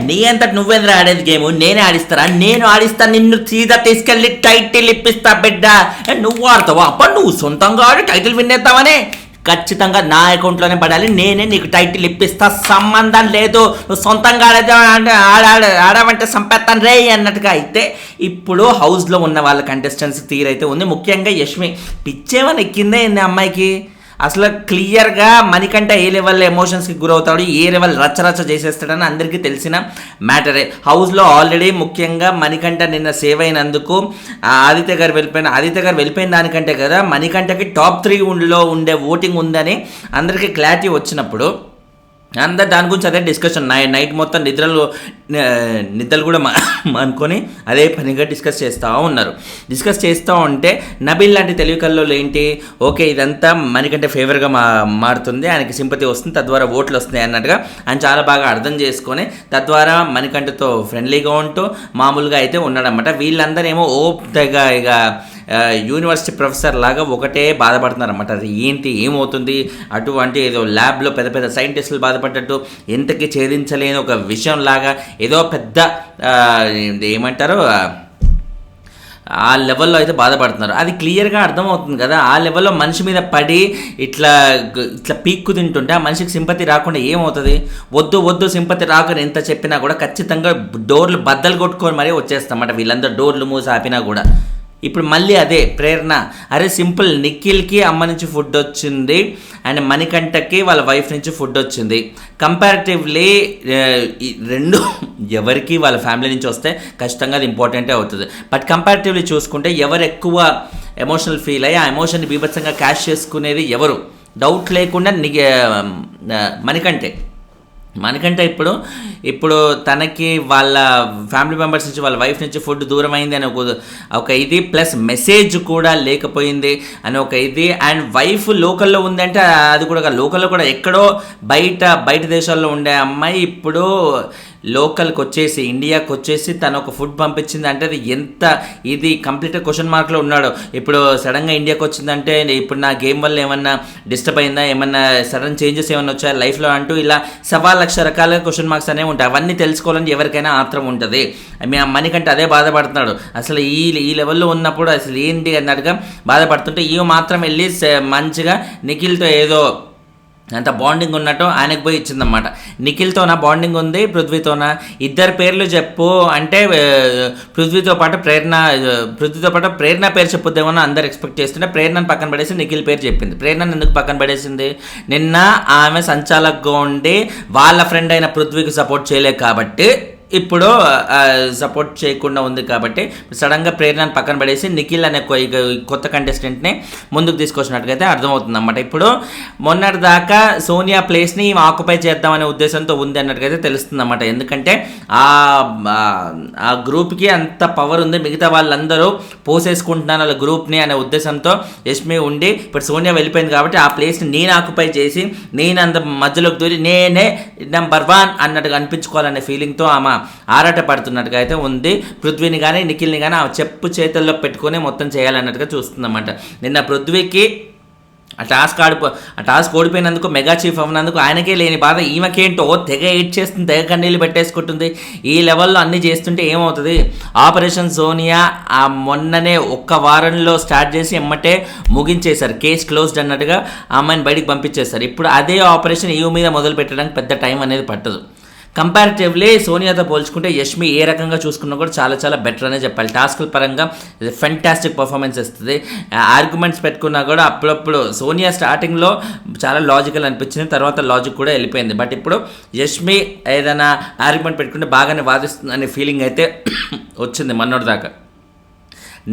నీ అంతటి నువ్వేంద్ర ఆడేది గేమ్? నేనే ఆడిస్తారా? నేను ఆడిస్తా, నిన్ను సీదా తీసుకెళ్ళి టైటిల్ ఇప్పిస్తా బిడ్డ. నువ్వు ఆడతావా? అప్పుడు నువ్వు సొంతంగా ఆడి టైటిల్ విన్నేద్దామనే. ఖచ్చితంగా నా అకౌంట్లోనే పడాలి, నేనే నీకు టైటిల్ ఇప్పిస్తా, సంబంధం లేదు. నువ్వు సొంతంగా ఆడమంటే సంపేస్తాను రే అన్నట్టుగా. అయితే ఇప్పుడు హౌస్లో ఉన్న వాళ్ళ కంటెస్టెంట్స్ తీరైతే ఉంది. ముఖ్యంగా యష్మి పిచ్చేమని ఎక్కిందే అమ్మాయికి. అసలు క్లియర్గా మణికంఠ ఏ లెవెల్ ఎమోషన్స్కి గురవుతాడు, ఏ లెవెల్ రచ్చరచ్చ చేసేస్తాడని అందరికీ తెలిసిన మ్యాటరే. హౌస్లో ఆల్రెడీ ముఖ్యంగా మణికంఠ నిన్న సేవ్ అయినందుకు ఆదిత్య గారు వెళ్ళిపోయిన దానికంటే కదా మణికంఠకి టాప్ 3లో ఉండే ఓటింగ్ ఉందని అందరికీ క్లారిటీ వచ్చినప్పుడు అందరు దాని గురించి అదే డిస్కషన్. నైట్ మొత్తం నిద్రలు కూడా అనుకొని అదే పనిగా డిస్కస్ చేస్తూ ఉంటే నబీల్ లాంటి తెలివి కల్లో ఏంటి, ఓకే ఇదంతా మనకంటే ఫేవర్గా మారుతుంది, ఆయనకి సింపతి వస్తుంది, తద్వారా ఓట్లు వస్తున్నాయి అన్నట్టుగా ఆయన చాలా బాగా అర్థం చేసుకొని తద్వారా మణికంఠతో ఫ్రెండ్లీగా ఉంటూ మామూలుగా అయితే ఉన్నాడన్నమాట. వీళ్ళందరేమో తెగ ఇక యూనివర్సిటీ ప్రొఫెసర్ లాగా ఒకటే బాధపడుతున్నారన్నమాట. అది ఏంటి, ఏమవుతుంది, అటువంటి ఏదో ల్యాబ్లో పెద్ద పెద్ద సైంటిస్టులు బాధపడ్డట్టు ఎంతకి ఛేదించలేని ఒక విషయం లాగా ఏదో పెద్ద ఏమంటారు ఆ లెవెల్లో అయితే బాధపడుతున్నారు. అది క్లియర్గా అర్థమవుతుంది కదా. ఆ లెవెల్లో మనిషి మీద పడి ఇట్లా పీక్కు తింటుంటే ఆ మనిషికి సింపతి రాకుండా ఏమవుతుంది? వద్దు సింపతి రాకుండా ఎంత చెప్పినా కూడా ఖచ్చితంగా డోర్లు బద్దలు కొట్టుకొని మరీ వచ్చేస్తామన్నమాట. వీళ్ళందరూ డోర్లు మూసి ఆపినా కూడా. ఇప్పుడు మళ్ళీ అదే ప్రేరణ, అరే సింపుల్, నిఖిల్కి అమ్మ నుంచి ఫుడ్ వచ్చింది అండ్ మణికంఠకి వాళ్ళ వైఫ్ నుంచి ఫుడ్ వచ్చింది. కంపారిటివ్లీ రెండు ఎవరికి వాళ్ళ ఫ్యామిలీ నుంచి వస్తే ఖచ్చితంగా అది ఇంపార్టెంటే అవుతుంది. బట్ కంపారిటివ్లీ చూసుకుంటే ఎవరు ఎక్కువ ఎమోషనల్ ఫీల్ అయ్యి ఆ ఎమోషన్ని బీభత్సంగా క్యాష్ చేసుకునేది ఎవరు? డౌట్ లేకుండా మణికంఠ ఇప్పుడు తనకి వాళ్ళ ఫ్యామిలీ మెంబర్స్ నుంచి వాళ్ళ వైఫ్ నుంచి ఫుడ్ దూరం అయింది అని ఒక ఇది, ప్లస్ మెసేజ్ కూడా లేకపోయింది అని ఒక ఇది. అండ్ వైఫ్ లోకల్లో ఉందంటే అది కూడా లోకల్లో కూడా ఎక్కడో బయట దేశాల్లో ఉండే అమ్మాయి ఇప్పుడు లోకల్కి వచ్చేసి ఇండియాకి వచ్చేసి తను ఒక ఫుడ్ పంపించింది అంటే అది ఎంత ఇది కంప్లీట్గా క్వశ్చన్ మార్క్లో ఉన్నాడు. ఇప్పుడు సడన్గా ఇండియాకి వచ్చిందంటే ఇప్పుడు నా గేమ్ వల్ల ఏమన్నా డిస్టర్బ్ అయిందా, ఏమన్నా సడన్ చేంజెస్ ఏమన్నా వచ్చాయా లైఫ్లో అంటూ ఇలా 1,00,000 రకాల క్వశ్చన్ మార్క్స్ అనేవి ఉంటాయి. అవన్నీ తెలుసుకోవాలని ఎవరికైనా ఆత్రం ఉంటుంది. మణికంఠ అదే బాధపడుతున్నాడు. అసలు ఈ లెవెల్లో ఉన్నప్పుడు అసలు ఏంటి అన్నట్టుగా బాధపడుతుంటే ఇవి మాత్రం వెళ్ళి మంచిగా నిఖిల్తో ఏదో అంత బాండింగ్ ఉన్నట్టు ఆయనకు పోయి ఇచ్చిందన్నమాట. నిఖిల్తోనా బాండింగ్ ఉంది, పృథ్వీతోనా? ఇద్దరు పేర్లు చెప్పు అంటే పృథ్వీతో పాటు ప్రేరణ పేరు చెప్పొద్దేమో అందరు ఎక్స్పెక్ట్ చేస్తుంటే ప్రేరణను పక్కన పడేసి నిఖిల్ పేరు చెప్పింది. ప్రేరణను ఎందుకు పక్కన పడేసింది? నిన్న ఆమె సంచాలకుగా ఉండి వాళ్ళ ఫ్రెండ్ అయిన పృథ్వీకి సపోర్ట్ చేయలేదు కాబట్టి, ఇప్పుడు సపోర్ట్ చేయకుండా ఉంది కాబట్టి సడన్గా ప్రేరణను పక్కన పడేసి నిఖిల్ అనే కొత్త కంటెస్టెంట్ని ముందుకు తీసుకొచ్చినట్టుగా అర్థమవుతుంది అన్నమాట. ఇప్పుడు మొన్నటి దాకా సోనియా ప్లేస్ని ఆక్యుపై చేద్దామనే ఉద్దేశంతో ఉంది అన్నట్టుగా తెలుస్తుంది అన్నమాట. ఎందుకంటే ఆ గ్రూప్కి అంత పవర్ ఉంది, మిగతా వాళ్ళందరూ పోసేసుకుంటున్నాను వాళ్ళ గ్రూప్ని అనే ఉద్దేశంతో యష్మి ఉండి ఇప్పుడు సోనియా వెళ్ళిపోయింది కాబట్టి ఆ ప్లేస్ని నేను ఆక్యుపై చేసి నేను అంత మధ్యలోకి దూరి నేనే నెంబర్ 1 అన్నట్టుగా అనిపించుకోవాలనే ఫీలింగ్తో ఆమె ఆరాట పడుతున్నట్టుగా అయితే ఉంది. పృథ్వీని కానీ నిఖిల్ని కానీ ఆ చెప్పు చేతుల్లో పెట్టుకొని మొత్తం చేయాలన్నట్టుగా చూస్తుందన్నమాట. నిన్న పృథ్వీకి ఆ టాస్క్ ఓడిపోయినందుకు, మెగా చీఫ్ అవ్వనందుకు ఆయనకే లేని బాధ ఈమెకేంటో తెగ ఎయిట్ చేస్తుంది, తెగ కన్నీళ్ళు పెట్టేసుకుంటుంది. ఈ లెవెల్లో అన్నీ చేస్తుంటే ఏమవుతుంది? ఆపరేషన్ సోనియా మొన్ననే ఒక్క వారంలో స్టార్ట్ చేసి ఎమ్మటే ముగించేశారు, కేసు క్లోజ్డ్ అన్నట్టుగా అమ్మాయిని బయటికి పంపించేస్తారు. ఇప్పుడు అదే ఆపరేషన్ ఈమె మీద మొదలు పెట్టడానికి పెద్ద టైం అనేది పట్టదు. కంపారిటివ్లీ సోనియాతో పోల్చుకుంటే యష్మి ఏ రకంగా చూసుకున్నా కూడా చాలా చాలా బెటర్ అనే చెప్పాలి. టాస్కుల పరంగా ఫెంటాస్టిక్ పర్ఫార్మెన్స్ ఇస్తుంది. ఆర్గ్యుమెంట్స్ పెట్టుకున్నా కూడా అప్పుడప్పుడు సోనియా స్టార్టింగ్లో చాలా లాజికల్ అనిపించింది, తర్వాత లాజిక్ కూడా వెళ్ళిపోయింది. బట్ ఇప్పుడు యష్మి ఏదైనా ఆర్గ్యుమెంట్ పెట్టుకుంటే బాగానే వాదిస్తుంది అనే ఫీలింగ్ అయితే వచ్చింది మొన్నటి దాకా.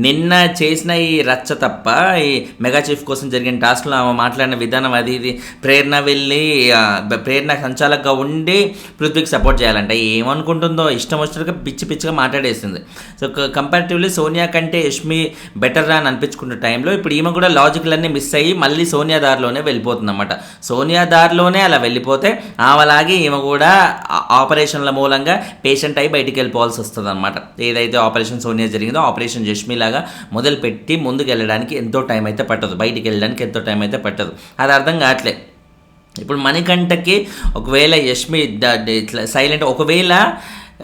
నిన్న చేసిన ఈ రచ్చ తప్ప ఈ మెగా చీఫ్ కోసం జరిగిన టాస్క్లో ఆమె మాట్లాడిన విధానం అది ఇది, ప్రేరణ సంచాలకుగా ఉండి పృథ్వీకి సపోర్ట్ చేయాలంటే ఏమనుకుంటుందో ఇష్టం వచ్చినట్టుగా పిచ్చిగా మాట్లాడేసింది. సో కంపారిటివ్లీ సోనియా కంటే యష్మి బెటర్ రా అని అనిపించుకున్న టైంలో ఇప్పుడు ఈమె కూడా లాజిక్లన్నీ మిస్ అయ్యి మళ్ళీ సోనియా దారిలోనే వెళ్ళిపోతుంది అన్నమాట. సోనియా దారిలోనే అలా వెళ్ళిపోతే ఆమెలాగే ఈమె కూడా ఆపరేషన్ల మూలంగా పేషెంట్ అయి బయటికి వెళ్ళిపోవాల్సి వస్తుంది అనమాట. ఏదైతే ఆపరేషన్ సోనియా జరిగిందో ఆపరేషన్ యష్మి లాగా మొదలుపెట్టి ముందుకు వెళ్ళడానికి ఎంతో టైం అయితే పట్టదు, బయటికి వెళ్ళడానికి ఎంతో టైం అయితే పట్టదు. అది అర్థం కావట్లే. ఇప్పుడు మణికంఠకి ఒకవేళ యష్మి ఇట్లా సైలెంట్, ఒకవేళ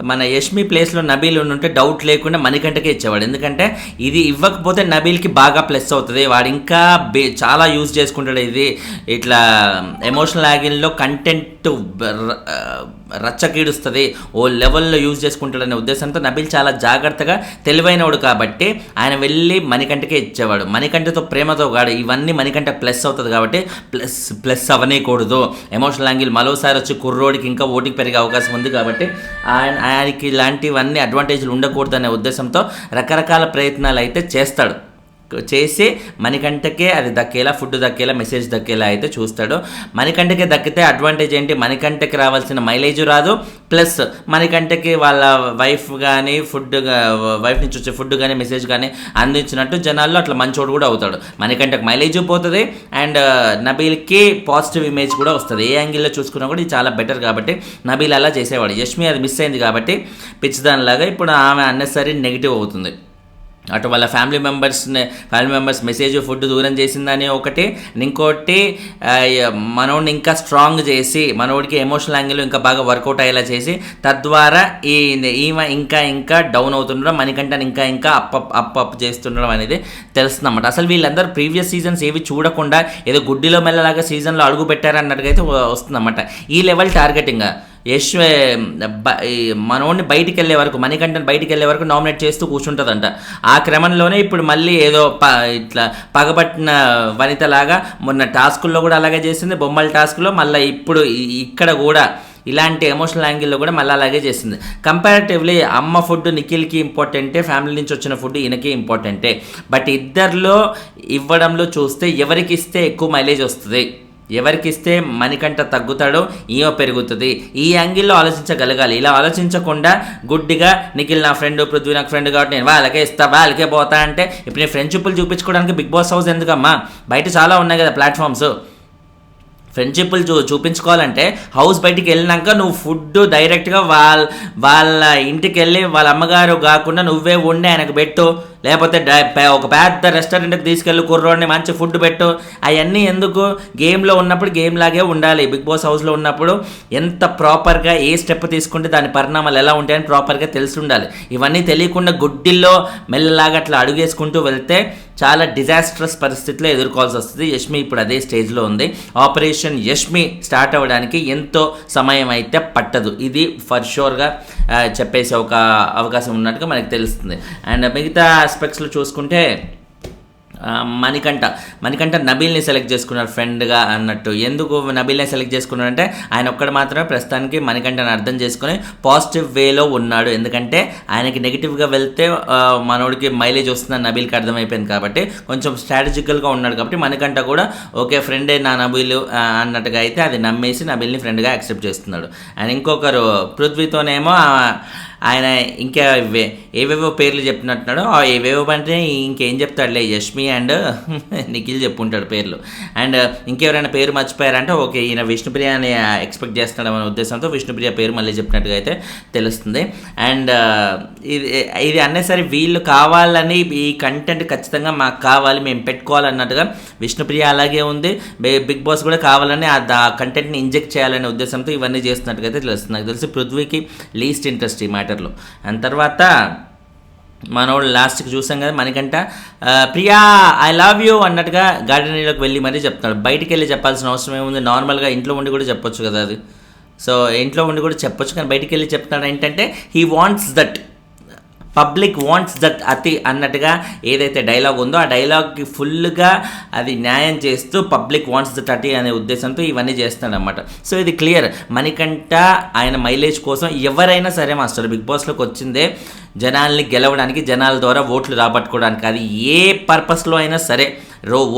మన యష్మి ప్లేస్లో నబీల్ ఉంటే డౌట్ లేకుండా మణికంఠకే ఇచ్చేవాడు. ఎందుకంటే ఇది ఇవ్వకపోతే నబీల్కి బాగా ప్లస్ అవుతుంది, వాడు ఇంకా చాలా యూజ్ చేసుకుంటాడు. ఇది ఇట్లా ఎమోషనల్ యాంగిల్లో కంటెంట్ రచ్చకీడుస్తుంది, ఓ లెవెల్లో యూజ్ చేసుకుంటాడనే ఉద్దేశంతో నబీల్ చాలా జాగ్రత్తగా తెలివైనవాడు కాబట్టి ఆయన వెళ్ళి మణికంఠకే ఇచ్చేవాడు. మణికంఠతో ప్రేమతో కాడు, ఇవన్నీ మణికంఠ ప్లస్ అవుతుంది కాబట్టి ప్లస్ అవనేకూడదు. ఎమోషనల్ యాంగిల్ మరోసారి వచ్చి కుర్రోడికి ఇంకా ఓటికి పెరిగే అవకాశం ఉంది కాబట్టి ఆయనకి ఇలాంటివన్నీ అడ్వాంటేజ్లు ఉండకూడదు అనే ఉద్దేశంతో రకరకాల ప్రయత్నాలు అయితే చేస్తాడు. చేసి మణికంఠకే అది దక్కేలా, ఫుడ్ దక్కేలా, మెసేజ్ దక్కేలా అయితే చూస్తాడు. మణికంఠకే దక్కితే అడ్వాంటేజ్ ఏంటి, మణికంఠకి రావాల్సిన మైలేజ్ రాదు, ప్లస్ మణికంఠకి వాళ్ళ వైఫ్ కానీ వైఫ్ నుంచి వచ్చే ఫుడ్ కానీ మెసేజ్ కానీ అందించినట్టు జనాల్లో అట్లా మంచోడు కూడా అవుతాడు. మణికంఠకి మైలేజ్ పోతుంది అండ్ నబీల్కి పాజిటివ్ ఇమేజ్ కూడా వస్తుంది. ఏ యాంగిల్లో చూసుకున్నా కూడా ఇది చాలా బెటర్ కాబట్టి నబీల్ అలా చేసేవాడు. యష్మి అది మిస్ అయింది కాబట్టి పిచ్చిదానిలాగా ఇప్పుడు ఆమె అన్నెసరీ నెగిటివ్ అవుతుంది. అటు వాళ్ళ ఫ్యామిలీ మెంబర్స్ మెసేజ్ ఫుడ్ దూరం చేసిందని ఒకటి, ఇంకోటి మనోడిని ఇంకా స్ట్రాంగ్ చేసి మనోడికి ఎమోషనల్ యాంగిల్ ఇంకా బాగా వర్కౌట్ అయ్యేలా చేసి తద్వారా ఈమె ఇంకా డౌన్ అవుతుండడం, మణికంఠని ఇంకా అప్ చేస్తుండడం అనేది తెలుస్తుంది అన్నమాట. అసలు వీళ్ళందరూ ప్రీవియస్ సీజన్స్ ఏవి చూడకుండా ఏదో గుడ్డిలో మెల్లలాగా సీజన్లో అడుగు పెట్టారన్నట్టుగా అయితే వస్తుందన్నమాట. ఈ లెవెల్ టార్గెటింగ్ మనోడిని బయటికి వెళ్ళే వరకు, మణికంఠని బయటికి వెళ్ళే వరకు నామినేట్ చేస్తూ కూర్చుంటుందంట. ఆ క్రమంలోనే ఇప్పుడు మళ్ళీ ఏదో ఇట్లా పగబట్టిన వనితలాగా మొన్న టాస్కుల్లో కూడా అలాగే చేసింది, బొమ్మల టాస్క్లో మళ్ళీ ఇప్పుడు ఇక్కడ కూడా ఇలాంటి ఎమోషనల్ యాంగిల్లో కూడా మళ్ళీ అలాగే చేసింది. కంపారిటివ్లీ అమ్మ ఫుడ్ నిఖిల్కి ఇంపార్టెంటే, ఫ్యామిలీ నుంచి వచ్చిన ఫుడ్ ఈయనకి ఇంపార్టెంటే. బట్ ఇద్దరిలో ఇవ్వడంలో చూస్తే ఎవరికి ఇస్తే ఎక్కువ మైలేజ్ వస్తుంది, ఎవరికి ఇస్తే మణికంఠ తగ్గుతాడో ఈయో పెరుగుతుంది, ఈ యాంగిల్లో ఆలోచించగలగాలి. ఇలా ఆలోచించకుండా గుడ్డిగా నిఖిల్ నా ఫ్రెండ్, పృథ్వీ నాకు ఫ్రెండ్ కాబట్టి నేను వాళ్ళకే ఇస్తా వాళ్ళకే పోతా అంటే ఇప్పుడు నేను ఫ్రెండ్షిప్లు చూపించుకోవడానికి బిగ్ బాస్ హౌస్ ఎందుకమ్మా, బయట చాలా ఉన్నాయి కదా ప్లాట్ఫామ్స్. ఫ్రెండ్షిప్లు చూపించుకోవాలంటే హౌస్ బయటికి వెళ్ళినాక నువ్వు ఫుడ్ డైరెక్ట్గా వాళ్ళ ఇంటికి వెళ్ళి వాళ్ళ అమ్మగారు కాకుండా నువ్వే వండి ఆయనకు పెట్టు, లేకపోతే ఒక పెద్ద రెస్టారెంట్కి తీసుకెళ్ళి కుర్రోడిని మంచి ఫుడ్ పెట్టు. అవన్నీ ఎందుకు, గేమ్లో ఉన్నప్పుడు గేమ్ లాగే ఉండాలి. బిగ్ బాస్ హౌస్లో ఉన్నప్పుడు ఎంత ప్రాపర్గా ఏ స్టెప్ తీసుకుంటే దాని పరిణామాలు ఎలా ఉంటాయని ప్రాపర్గా తెలిసి ఉండాలి. ఇవన్నీ తెలియకుండా గుడ్డిల్లో మెల్లలాగా అట్లా అడుగేసుకుంటూ వెళ్తే చాలా డిజాస్ట్రస్ పరిస్థితుల్లో ఎదుర్కోవాల్సి వస్తుంది. యష్మి ఇప్పుడు అదే స్టేజ్లో ఉంది. ఆపరేషన్ యష్మి స్టార్ట్ అవ్వడానికి ఎంతో సమయం అయితే పట్టదు, ఇది ఫర్ షూర్గా చెప్పేసి ఒక అవకాశం ఉన్నట్టుగా మనకు తెలుస్తుంది. అండ్ మిగతా ఆస్పెక్ట్స్లో చూసుకుంటే మణికంఠ నబీల్ని సెలెక్ట్ చేసుకున్నారు ఫ్రెండ్గా అన్నట్టు. ఎందుకు నబీల్ని సెలెక్ట్ చేసుకున్నారంటే ఆయన ఒక్కడు మాత్రమే ప్రస్తుతానికి మణికంఠని అర్థం చేసుకుని పాజిటివ్ వేలో ఉన్నాడు. ఎందుకంటే ఆయనకి నెగిటివ్గా వెళ్తే మనోడికి మైలేజ్ వస్తుందని నబీల్కి అర్థమైపోయింది కాబట్టి కొంచెం స్ట్రాటజికల్గా ఉన్నాడు. కాబట్టి మణికంఠ కూడా ఓకే ఫ్రెండే నా నబీలు అన్నట్టుగా అయితే అది నమ్మేసి నబీల్ని ఫ్రెండ్గా యాక్సెప్ట్ చేస్తున్నాడు. అండ్ ఇంకొకరు పృథ్వీతోనేమో ఆయన ఇంకా ఏవేవో పేర్లు చెప్పినట్టున్నాడు. ఏవేవో అంటే ఇంకేం చెప్తాడులే, యష్మి అండ్ నిఖిల్ చెప్పుంటాడు పేర్లు. అండ్ ఇంకెవరైనా పేరు మర్చిపోయారంటే ఓకే ఈయన విష్ణుప్రియ అని ఎక్స్పెక్ట్ చేస్తున్నాడు అనే ఉద్దేశంతో విష్ణుప్రియ పేరు మళ్ళీ చెప్పినట్టుగా అయితే తెలుస్తుంది. అండ్ ఇది అన్నసరి వీళ్ళు కావాలని ఈ కంటెంట్ ఖచ్చితంగా మాకు కావాలి మేము పెట్టుకోవాలన్నట్టుగా విష్ణుప్రియ అలాగే ఉంది. బిగ్ బాస్ కూడా కావాలని ఆ కంటెంట్ని ఇంజెక్ట్ చేయాలనే ఉద్దేశంతో ఇవన్నీ చేస్తున్నట్టుగా అయితే తెలుస్తుంది. నాకు తెలిసి పృథ్వీకి లీస్ట్ ఇంట్రెస్ట్ ఈ మ్యాటర్లో. అండ్ తర్వాత మనోడు లాస్ట్కి చూసాం కదా Manikanta Priya I love you అన్నట్టుగా గార్డెన్లోకి వెళ్ళి మరీ చెప్తాడు. బయటికి వెళ్ళి చెప్పాల్సిన అవసరం ఏముంది, నార్మల్గా ఇంట్లో ఉండి కూడా చెప్పొచ్చు కదా అది. సో ఇంట్లో ఉండి కూడా చెప్పొచ్చు కానీ బయటికి వెళ్ళి చెప్తాడు ఏంటంటే he wants that, public wants that అతి అన్నట్టుగా ఏదైతే డైలాగ్ ఉందో ఆ డైలాగ్కి ఫుల్గా అది న్యాయం చేస్తూ పబ్లిక్ వాంట్స్ దట్ అతి అనే ఉద్దేశంతో ఇవన్నీ చేస్తాడు అనమాట. సో ఇది క్లియర్, మణికంఠ ఆయన మైలేజ్ కోసం ఎవరైనా సరే మాస్టర్ బిగ్ బాస్లోకి వచ్చిందే జనాల్ని గెలవడానికి, జనాల ద్వారా ఓట్లు రాబట్టుకోవడానికి. అది ఏ పర్పస్లో అయినా సరే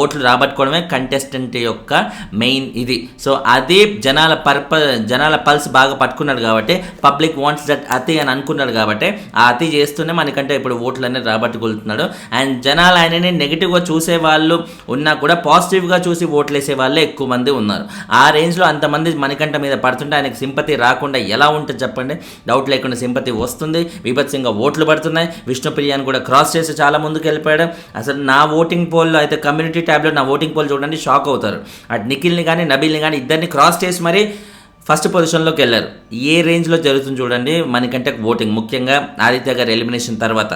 ఓట్లు రాబట్టుకోవడమే కంటెస్టెంట్ యొక్క మెయిన్ ఇది. సో అది జనాల పల్స్ బాగా పట్టుకున్నాడు కాబట్టి పబ్లిక్ వాంట్స్ దట్ అతి అని అనుకున్నాడు కాబట్టి ఆ అతి చేస్తూనే మనకంటే ఇప్పుడు ఓట్లు అనేది రాబట్టుకుంటున్నాడు. అండ్ జనాలు ఆయనని నెగిటివ్గా చూసే వాళ్ళు ఉన్నా కూడా పాజిటివ్గా చూసి ఓట్లు వేసే వాళ్ళే ఎక్కువ మంది ఉన్నారు. ఆ రేంజ్లో అంతమంది మణికంఠ మీద పడుతుంటే ఆయనకు సింపతి రాకుండా ఎలా ఉంటుంది చెప్పండి. డౌట్ లేకుండా సింపతి వస్తుంది, బీభత్సంగా ఓట్లు పడుతున్నాయి. విష్ణుప్రియాని కూడా క్రాస్ చేసి చాలా ముందుకు వెళ్ళిపోయాడు. అసలు నా ఓటింగ్ పోల్లో అయితే కమ్యూనిటీ ట్యాబ్లో నా ఓటింగ్ పోల్ చూడండి, షాక్ అవుతారు. అటు నిఖిల్ని కానీ నబీల్ని కానీ ఇద్దరిని క్రాస్ చేసి మరీ ఫస్ట్ పొజిషన్లోకి వెళ్ళారు. ఏ రేంజ్లో జరుగుతుంది చూడండి మణికంఠ ఓటింగ్, ముఖ్యంగా ఆదిత్య గారి ఎలిమినేషన్ తర్వాత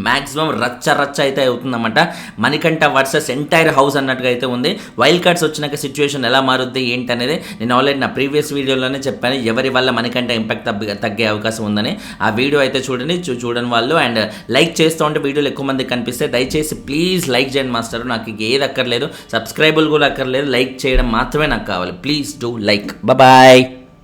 మ్యాక్సిమం రచ్చ అయితే అవుతుందన్నమాట. మణికంఠ వర్సెస్ ఎంటైర్ హౌస్ అన్నట్టుగా అయితే ఉంది. వైల్డ్ కార్డ్స్ వచ్చినాక సిచ్యువేషన్ ఎలా మారుద్ది ఏంటి అనేది నేను ఆల్రెడీ నా ప్రీవియస్ వీడియోలోనే చెప్పాను, ఎవరి వల్ల మణికంఠ ఇంపాక్ట్ తగ్గే అవకాశం ఉందని. ఆ వీడియో అయితే చూడండి, చూడని వాళ్ళు. అండ్ లైక్ చేస్తూ ఉంటే వీడియోలు ఎక్కువ మందికి కనిపిస్తే దయచేసి ప్లీజ్ లైక్ చేయండి మాస్టర్. నాకు ఏది అక్కర్లేదు, సబ్స్క్రైబుల్ కూడా అక్కర్లేదు, లైక్ చేయడం మాత్రమే నాకు కావాలి. Please do like. బాయ్.